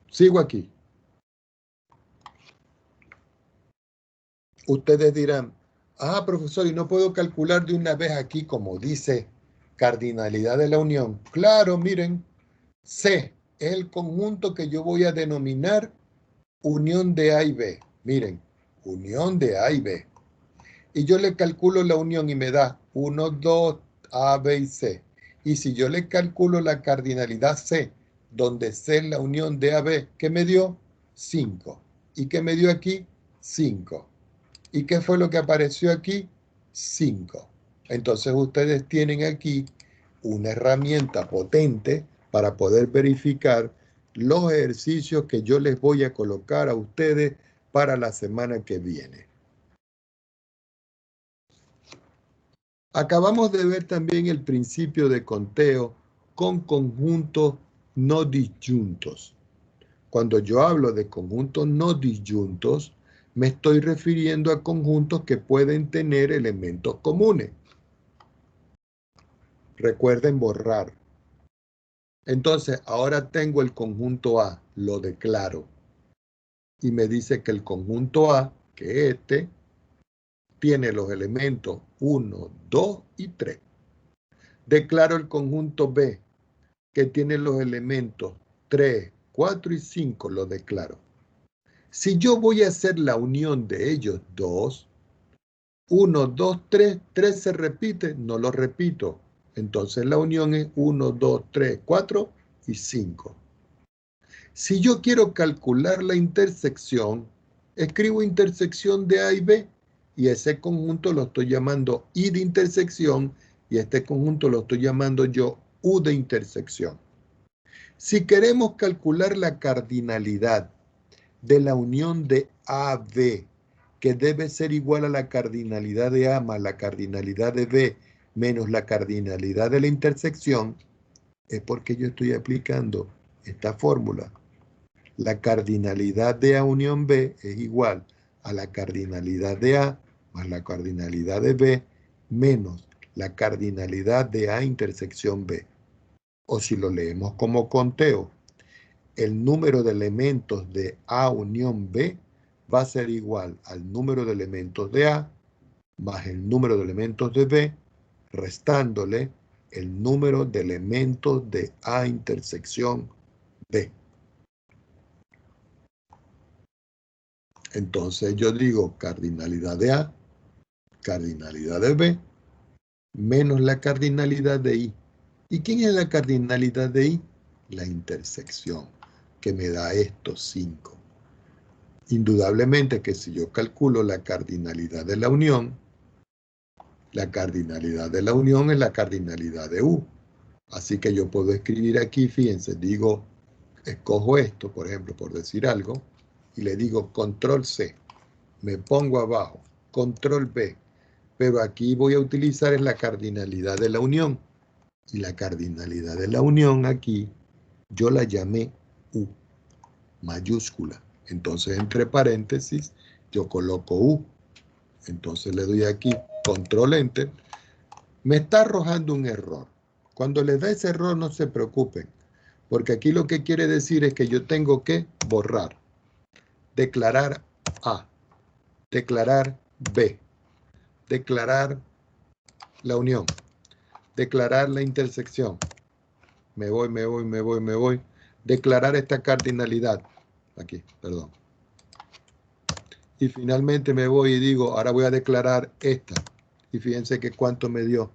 Sigo aquí. Ustedes dirán, ah, profesor, ¿y no puedo calcular de una vez aquí como dice cardinalidad de la unión? Claro, miren, C es el conjunto que yo voy a denominar unión de A y B. Miren, unión de A y B. Y yo le calculo la unión y me da 1, 2, A, B y C. Y si yo le calculo la cardinalidad C, donde C es la unión de A, B, ¿qué me dio? 5. ¿Y qué me dio aquí? 5. ¿Y qué fue lo que apareció aquí? 5. Entonces ustedes tienen aquí una herramienta potente para poder verificar los ejercicios que yo les voy a colocar a ustedes para la semana que viene. Acabamos de ver también el principio de conteo con conjuntos no disyuntos. Cuando yo hablo de conjuntos no disyuntos, me estoy refiriendo a conjuntos que pueden tener elementos comunes. Recuerden borrar. Entonces, ahora tengo el conjunto A, lo declaro. Y me dice que el conjunto A, que este, tiene los elementos 1, 2 y 3. Declaro el conjunto B, que tiene los elementos 3, 4 y 5, lo declaro. Si yo voy a hacer la unión de ellos dos, 1, 2, 3, 3 se repite, no lo repito. Entonces la unión es 1, 2, 3, 4 y 5. Si yo quiero calcular la intersección, escribo intersección de A y B, y ese conjunto lo estoy llamando I de intersección, y este conjunto lo estoy llamando yo U de intersección. Si queremos calcular la cardinalidad de la unión de AB, que debe ser igual a la cardinalidad de A más la cardinalidad de B menos la cardinalidad de la intersección, es porque yo estoy aplicando esta fórmula. La cardinalidad de A unión B es igual a la cardinalidad de A más la cardinalidad de B menos la cardinalidad de A intersección B. O si lo leemos como conteo, el número de elementos de A unión B va a ser igual al número de elementos de A más el número de elementos de B, restándole el número de elementos de A intersección B. Entonces yo digo cardinalidad de A, cardinalidad de B, menos la cardinalidad de I. ¿Y quién es la cardinalidad de I? La intersección, que me da estos 5. Indudablemente que si yo calculo la cardinalidad de la unión es la cardinalidad de U. Así que yo puedo escribir aquí, fíjense, digo, escojo esto, por ejemplo, por decir algo, y le digo control C. Me pongo abajo, control B, pero aquí voy a utilizar la cardinalidad de la unión. Y la cardinalidad de la unión aquí, yo la llamé U, mayúscula. Entonces, entre paréntesis, yo coloco U. Entonces le doy aquí, control enter. Me está arrojando un error. Cuando les da ese error, no se preocupen, porque aquí lo que quiere decir es que yo tengo que borrar, declarar A, declarar B, declarar la unión, declarar la intersección. Me voy. Declarar esta cardinalidad. Aquí, perdón. Y finalmente me voy y digo, ahora voy a declarar esta. Y fíjense que cuánto me dio.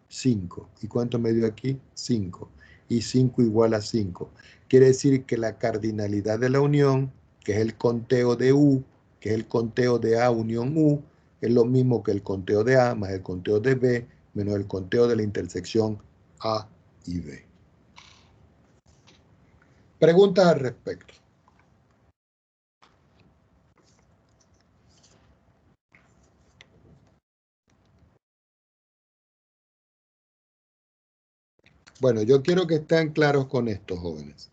5. ¿Y cuánto me dio aquí? 5. Y 5 igual a 5. Quiere decir que la cardinalidad de la unión, que es el conteo de U, que es el conteo de A unión U, es lo mismo que el conteo de A más el conteo de B menos el conteo de la intersección A y B. Preguntas al respecto. Bueno, yo quiero que estén claros con esto, jóvenes.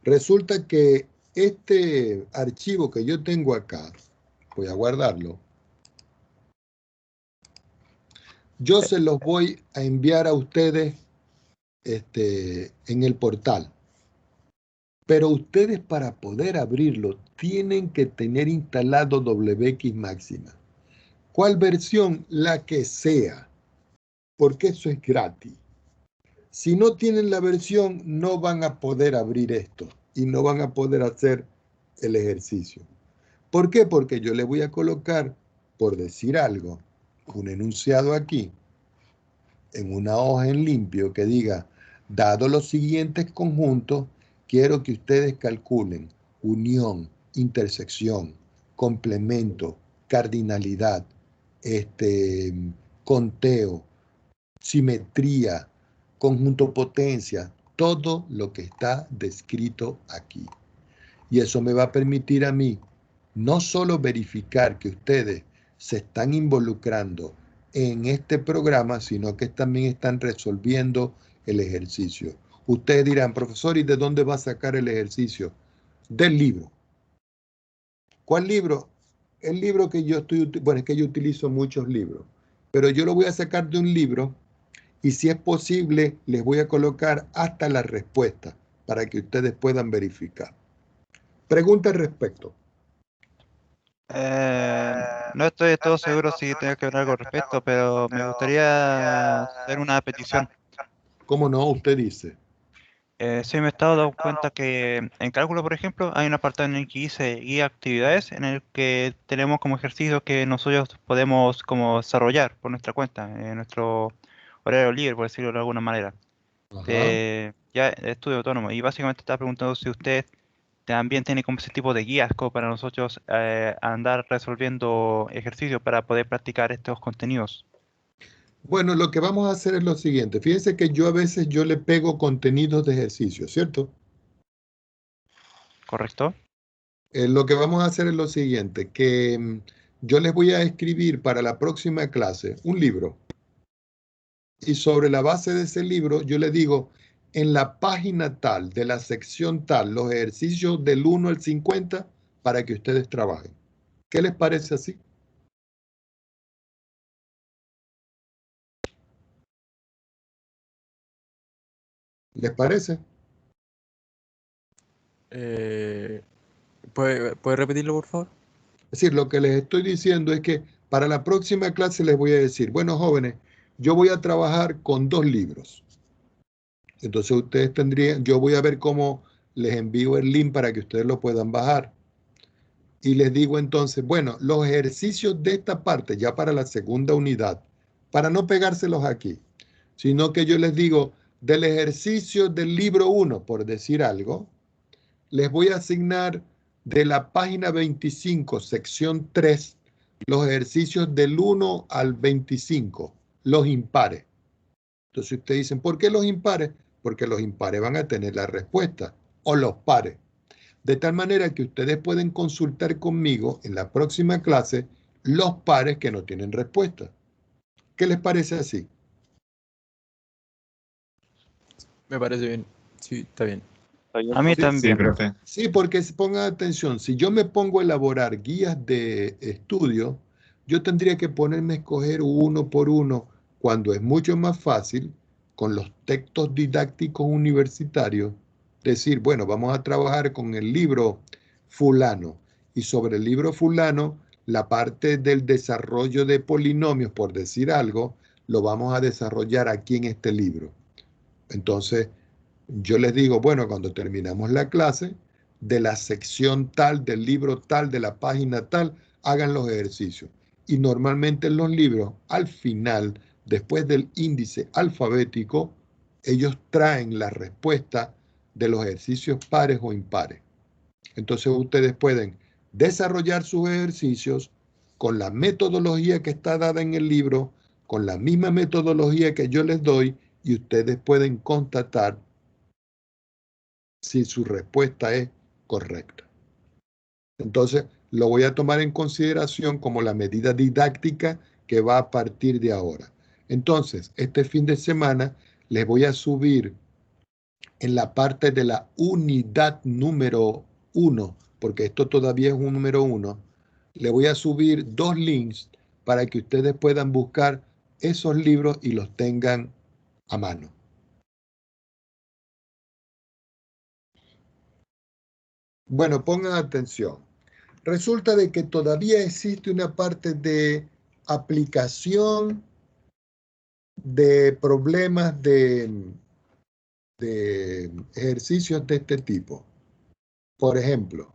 Resulta que este archivo que yo tengo acá, voy a guardarlo, yo se los voy a enviar a ustedes en el portal. Pero ustedes para poder abrirlo tienen que tener instalado WX Máxima. ¿Cuál versión? La que sea, porque eso es gratis. Si no tienen la versión, no van a poder abrir esto y no van a poder hacer el ejercicio. ¿Por qué? Porque yo le voy a colocar, por decir algo, un enunciado aquí, en una hoja en limpio que diga, dado los siguientes conjuntos, quiero que ustedes calculen unión, intersección, complemento, cardinalidad, conteo, simetría, conjunto potencia, todo lo que está descrito aquí. Y eso me va a permitir a mí no solo verificar que ustedes se están involucrando en este programa, sino que también están resolviendo el ejercicio. Ustedes dirán, profesor, ¿y de dónde va a sacar el ejercicio? Del libro. ¿Cuál libro? El libro que yo bueno, es que yo utilizo muchos libros, pero yo lo voy a sacar de un libro y si es posible, les voy a colocar hasta la respuesta para que ustedes puedan verificar. Pregunta al respecto. No estoy de todo seguro si tengo que ver algo al respecto, pero me gustaría hacer una petición. ¿Cómo no? Usted dice. Sí me he estado dando cuenta que en cálculo, por ejemplo, hay un apartado en el que dice guía actividades, en el que tenemos como ejercicios que nosotros podemos como desarrollar por nuestra cuenta. horario libre, por decirlo de alguna manera. Ajá. Ya estudio autónomo. Y básicamente estaba preguntando si usted también tiene como ese tipo de guías como para nosotros andar resolviendo ejercicios para poder practicar estos contenidos. Bueno, lo que vamos a hacer es lo siguiente. Fíjense que yo a veces yo le pego contenidos de ejercicio, ¿cierto? ¿Correcto? Lo que vamos a hacer es lo siguiente, que yo les voy a escribir para la próxima clase un libro y sobre la base de ese libro yo les digo, en la página tal, de la sección tal, los ejercicios del 1 al 50 para que ustedes trabajen. ¿Qué les parece así? ¿Les parece? ¿Puede repetirlo, por favor? Es decir, lo que les estoy diciendo es que para la próxima clase les voy a decir, bueno, jóvenes, yo voy a trabajar con 2 libros. Entonces ustedes tendrían, yo voy a ver cómo les envío el link para que ustedes lo puedan bajar. Y les digo entonces, bueno, los ejercicios de esta parte, ya para la segunda unidad, para no pegárselos aquí, sino que yo les digo, del ejercicio del libro 1, por decir algo, les voy a asignar de la página 25, sección 3, los ejercicios del 1 al 25, los impares. Entonces ustedes dicen, ¿por qué los impares? Porque los impares van a tener la respuesta, o los pares. De tal manera que ustedes pueden consultar conmigo en la próxima clase los pares que no tienen respuesta. ¿Qué les parece así? Me parece bien. Sí, está bien. A mí Sí, Sí, también. profe. sí, porque pongan atención, si yo me pongo a elaborar guías de estudio, yo tendría que ponerme a escoger uno por uno, cuando es mucho más fácil con los textos didácticos universitarios, decir, bueno, vamos a trabajar con el libro fulano y sobre el libro fulano, la parte del desarrollo de polinomios, por decir algo, lo vamos a desarrollar aquí en este libro. Entonces, yo les digo, bueno, cuando terminamos la clase, de la sección tal, del libro tal, de la página tal, hagan los ejercicios. Y normalmente en los libros, al final, después del índice alfabético, ellos traen la respuesta de los ejercicios pares o impares. Entonces ustedes pueden desarrollar sus ejercicios con la metodología que está dada en el libro, con la misma metodología que yo les doy, y ustedes pueden constatar si su respuesta es correcta. Entonces, lo voy a tomar en consideración como la medida didáctica que va a partir de ahora. Entonces, este fin de semana les voy a subir en la parte de la unidad número 1, porque esto todavía es un número 1, le voy a subir 2 links para que ustedes puedan buscar esos libros y los tengan a mano. Bueno, pongan atención. Resulta de que todavía existe una parte de aplicación de problemas de ejercicios de este tipo. Por ejemplo,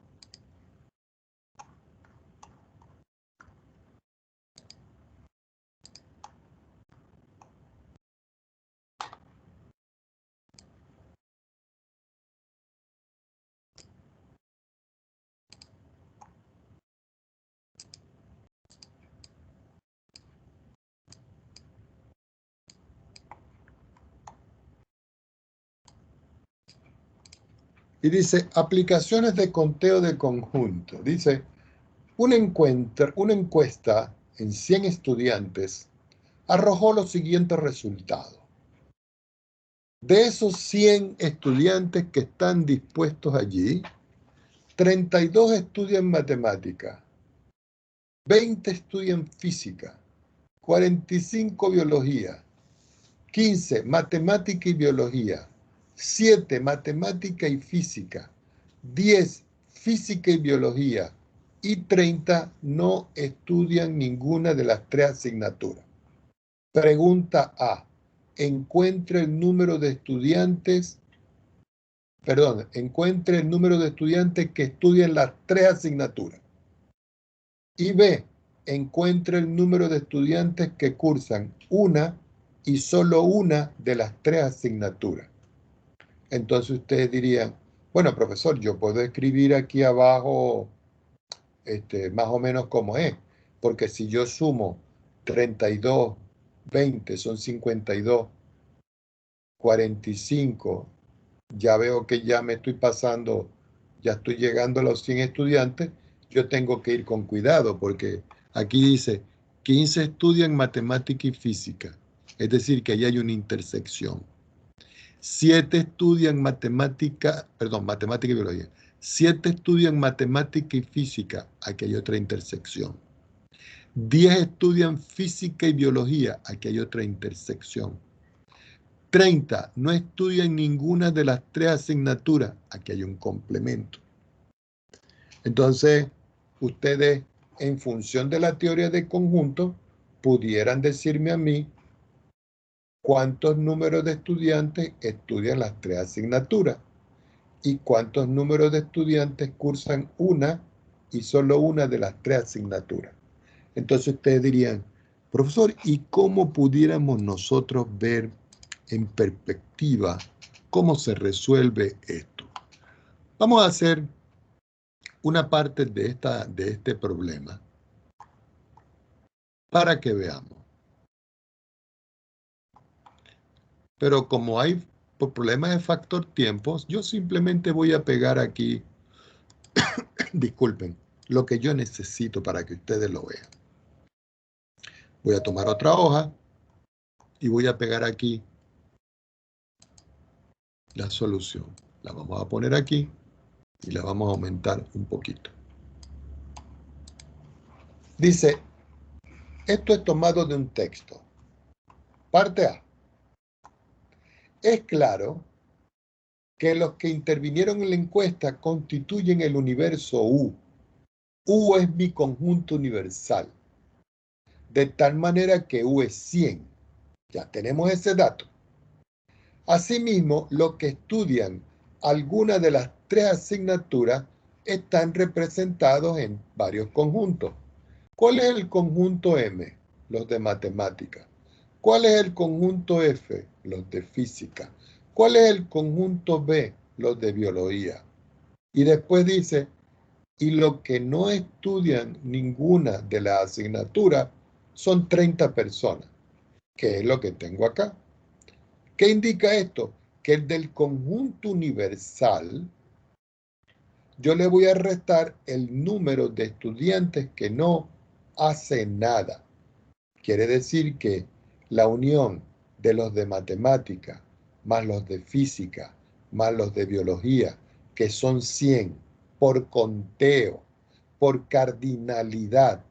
y dice aplicaciones de conteo de conjunto. Dice, una encuesta en 100 estudiantes arrojó los siguientes resultados. De esos 100 estudiantes que están dispuestos allí, 32 estudian matemática, 20 estudian física, 45 biología, 15 matemática y biología, 7 matemática y física, 10 física y biología y 30 no estudian ninguna de las 3 asignaturas. Pregunta A. Encuentre el número de estudiantes, encuentre el número de estudiantes que estudian las 3 asignaturas. Y B. Encuentre el número de estudiantes que cursan una y solo una de las 3 asignaturas. Entonces ustedes dirían, bueno, profesor, yo puedo escribir aquí abajo más o menos como es, porque si yo sumo 32, 20, son 52, 45, ya veo que ya me estoy pasando, ya estoy llegando a los 100 estudiantes, yo tengo que ir con cuidado, porque aquí dice, 15 estudian matemática y física, es decir, que ahí hay una intersección. 7 estudian matemática y biología. 7 estudian matemática y física, aquí hay otra intersección. 10 estudian física y biología, aquí hay otra intersección. 30 no estudian ninguna de las 3 asignaturas, aquí hay un complemento. Entonces, ustedes, en función de la teoría de conjunto, pudieran decirme a mí cuántos números de estudiantes estudian las 3 asignaturas y cuántos números de estudiantes cursan una y solo una de las 3 asignaturas. Entonces ustedes dirían, profesor, ¿y cómo pudiéramos nosotros ver en perspectiva cómo se resuelve esto? Vamos a hacer una parte de este problema para que veamos. Pero como hay problemas de factor tiempo, yo simplemente voy a pegar aquí, disculpen, lo que yo necesito para que ustedes lo vean. Voy a tomar otra hoja y voy a pegar aquí la solución. La vamos a poner aquí y la vamos a aumentar un poquito. Dice, esto es tomado de un texto. Parte A. Es claro que los que intervinieron en la encuesta constituyen el universo U. U es mi conjunto universal. De tal manera que U es 100. Ya tenemos ese dato. Asimismo, los que estudian alguna de las 3 asignaturas están representados en varios conjuntos. ¿Cuál es el conjunto M? Los de matemática. ¿Cuál es el conjunto F? Los de física. ¿Cuál es el conjunto B? Los de biología. Y después dice, y los que no estudian ninguna de las asignaturas son 30 personas, que es lo que tengo acá. ¿Qué indica esto? Que el del conjunto universal, yo le voy a restar el número de estudiantes que no hace nada. Quiere decir que la unión de los de matemática, más los de física, más los de biología, que son 100, por conteo, por cardinalidad,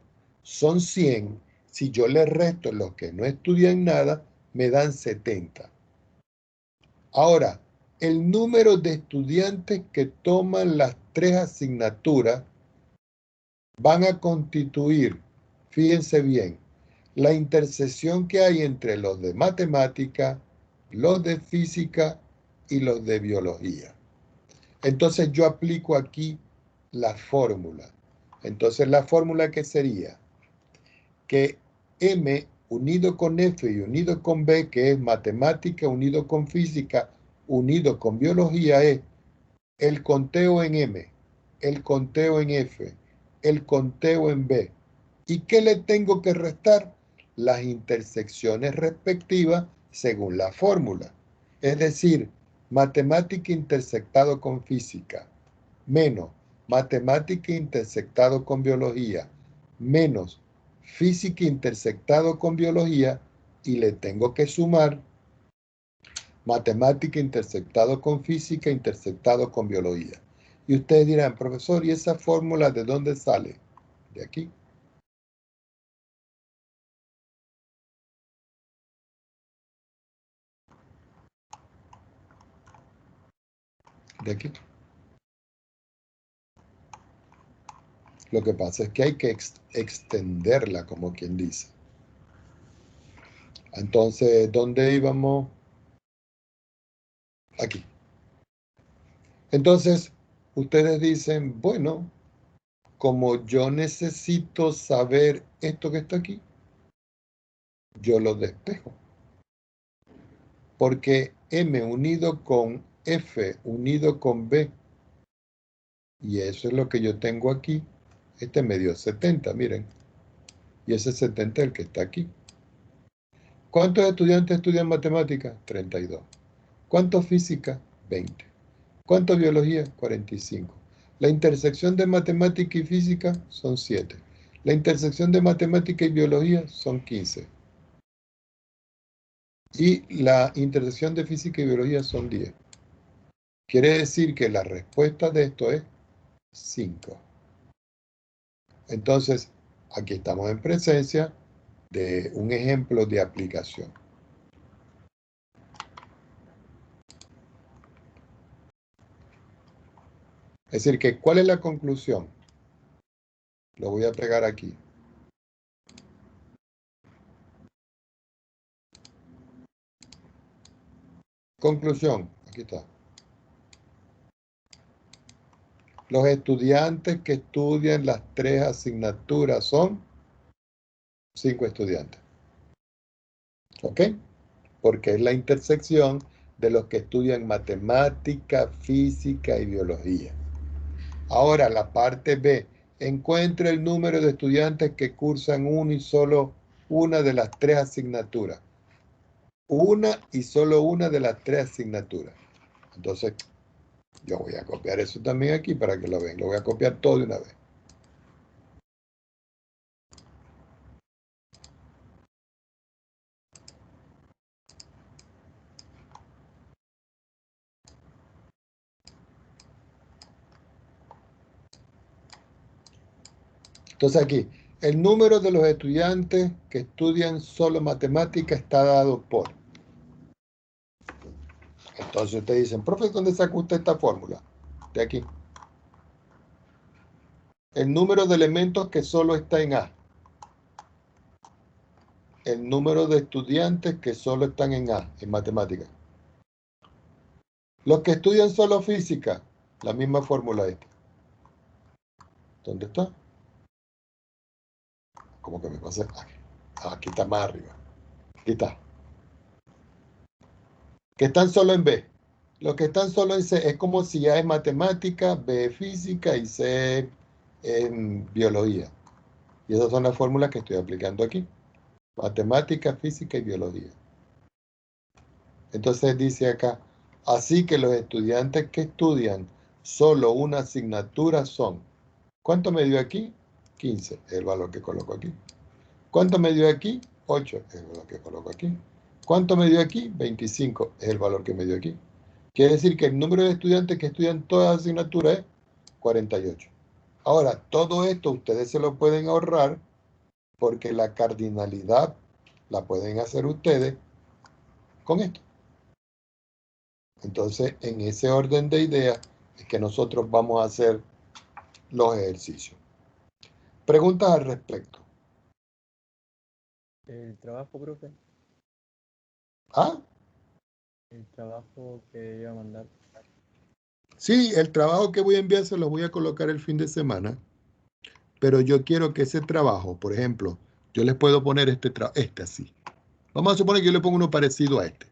son 100. Si yo le resto los que no estudian nada, me dan 70. Ahora, el número de estudiantes que toman las 3 asignaturas van a constituir, fíjense bien, la intersección que hay entre los de matemática, los de física y los de biología. Entonces yo aplico aquí la fórmula. Entonces la fórmula que sería que M unido con F y unido con B, que es matemática unido con física, unido con biología, es el conteo en M, el conteo en F, el conteo en B. ¿Y qué le tengo que restar? Las intersecciones respectivas según la fórmula. Es decir, matemática intersectado con física, menos matemática intersectado con biología, menos física intersectado con biología, y le tengo que sumar matemática intersectado con física intersectado con biología. Y ustedes dirán, profesor, ¿y esa fórmula de dónde sale? De aquí. De aquí. Lo que pasa es que hay que extenderla, como quien dice. Entonces, ¿dónde íbamos? Aquí. Entonces, ustedes dicen, bueno, como yo necesito saber esto que está aquí, yo lo despejo. porque M unido con F unido con B, y eso es lo que yo tengo aquí. Este me dio 70, miren. Y ese 70 es el que está aquí. ¿Cuántos estudiantes estudian matemáticas? 32. ¿Cuántos física? 20. ¿Cuánto biología? 45. La intersección de matemática y física son 7. La intersección de matemática y biología son 15. Y la intersección de física y biología son 10. Quiere decir que la respuesta de esto es 5. Entonces, aquí estamos en presencia de un ejemplo de aplicación. Es decir, que ¿cuál es la conclusión? Lo voy a pegar aquí. Conclusión, aquí está. Los estudiantes que estudian las 3 asignaturas son 5 estudiantes. ¿Ok? Porque es la intersección de los que estudian matemática, física y biología. Ahora, la parte B. Encuentra el número de estudiantes que cursan uno y solo una de las 3 asignaturas. Una y solo una de las 3 asignaturas. Entonces, yo voy a copiar eso también aquí para que lo vean. Lo voy a copiar todo de una vez. Entonces aquí, el número de los estudiantes que estudian solo matemática está dado por. Entonces ustedes dicen, profe, ¿dónde saca usted esta fórmula? De aquí. El número de elementos que solo está en A. El número de estudiantes que solo están en A, en matemática. Los que estudian solo física, la misma fórmula esta. ¿Dónde está? ¿Cómo que me pasa? Aquí está más arriba. Aquí está. Que están solo en B. Los que están solo en C es como si A es matemática, B es física y C en biología. Y esas son las fórmulas que estoy aplicando aquí. Matemática, física y biología. Entonces dice acá, así que los estudiantes que estudian solo una asignatura son, ¿cuánto me dio aquí? 15, es el valor que coloco aquí. ¿Cuánto me dio aquí? 8, es el valor que coloco aquí. ¿Cuánto me dio aquí? 25, es el valor que me dio aquí. Quiere decir que el número de estudiantes que estudian todas las asignaturas es 48. Ahora, todo esto ustedes se lo pueden ahorrar porque la cardinalidad la pueden hacer ustedes con esto. Entonces, en ese orden de ideas es que nosotros vamos a hacer los ejercicios. Preguntas al respecto. El trabajo, profe, ¿Ah? el trabajo que iba a mandar. Sí, el trabajo que voy a enviar se lo voy a colocar el fin de semana, pero yo quiero que ese trabajo, por ejemplo, yo les puedo poner este así. Vamos a suponer que yo le pongo uno parecido a este.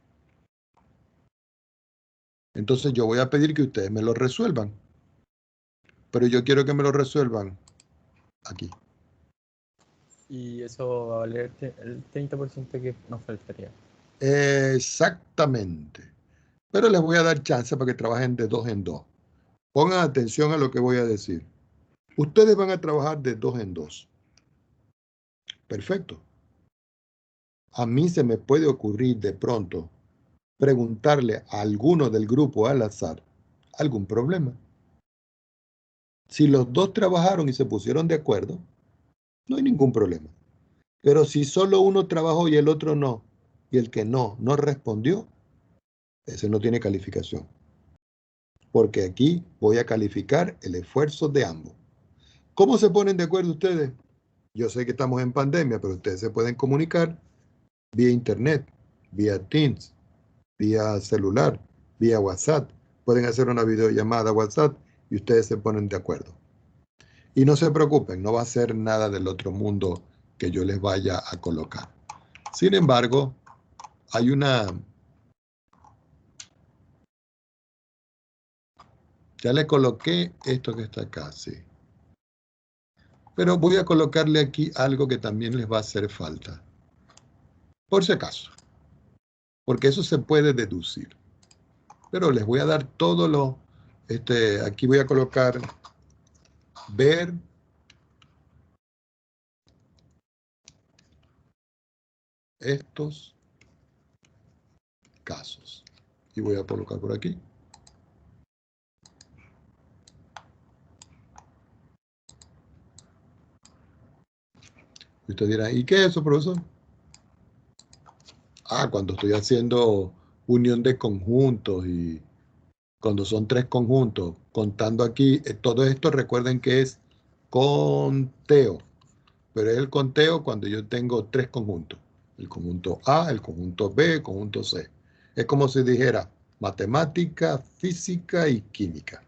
Entonces yo voy a pedir que ustedes me lo resuelvan, pero yo quiero que me lo resuelvan aquí. Y eso va a valer el 30% que nos faltaría. Exactamente. Pero les voy a dar chance para que trabajen de 2 en 2. Pongan atención a lo que voy a decir. Ustedes van a trabajar de 2 en 2. Perfecto. A mí se me puede ocurrir de pronto preguntarle a alguno del grupo al azar algún problema. Si los dos trabajaron y se pusieron de acuerdo, no hay ningún problema. Pero si solo uno trabajó y el otro no, y el que no respondió, ese no tiene calificación. Porque aquí voy a calificar el esfuerzo de ambos. ¿Cómo se ponen de acuerdo ustedes? Yo sé que estamos en pandemia, pero ustedes se pueden comunicar vía internet, vía Teams, vía celular, vía WhatsApp. Pueden hacer una videollamada WhatsApp y ustedes se ponen de acuerdo. Y no se preocupen, no va a ser nada del otro mundo que yo les vaya a colocar. Sin embargo, hay una Ya le coloqué esto que está acá, sí. Pero voy a colocarle aquí algo que también les va a hacer falta. Por si acaso. Porque eso se puede deducir. Pero les voy a dar todo lo... aquí voy a colocar ver estos casos. Y voy a colocar por aquí. Y usted dirá, ¿y qué es eso, profesor? Ah, cuando estoy haciendo unión de conjuntos y cuando son 3 conjuntos, contando aquí, todo esto recuerden que es conteo, pero es el conteo cuando yo tengo 3 conjuntos, el conjunto A, el conjunto B, el conjunto C. Es como si dijera matemática, física y química.